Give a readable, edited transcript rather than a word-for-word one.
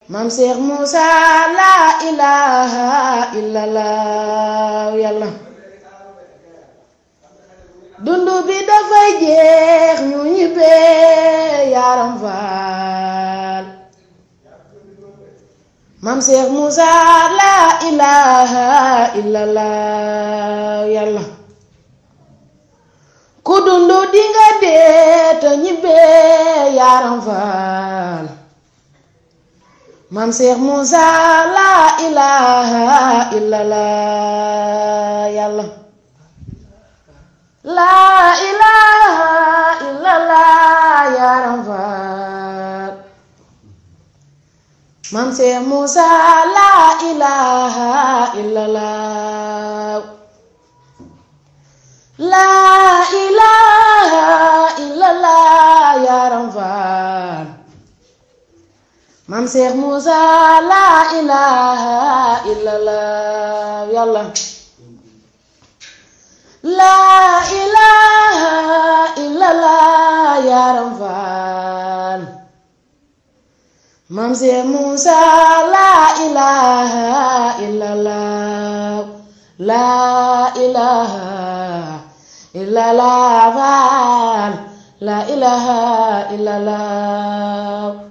Mam Cheikh Moussa la ilaha illallah yàlla dundu bi dafay jeex ñu ñibbee Yaram Fall Mam Cheikh Moussa la ilaha illallah yàlla ku dundu dinga dee te ñibbee Yaram Fall Mam Cheikh Moussa la ilaha illallah yàlla la ilaha illallah Yaram Fall Mam Cheikh Moussa la ilaha illallah la ilaha illallah Yaram Fall Mam Cheikh Moussa la ilaha illallah yàlla la ilaha illallah Yaram Fall Mam Cheikh Moussa la ilaha illallah la ilaha illallah Fall la ilaha illallah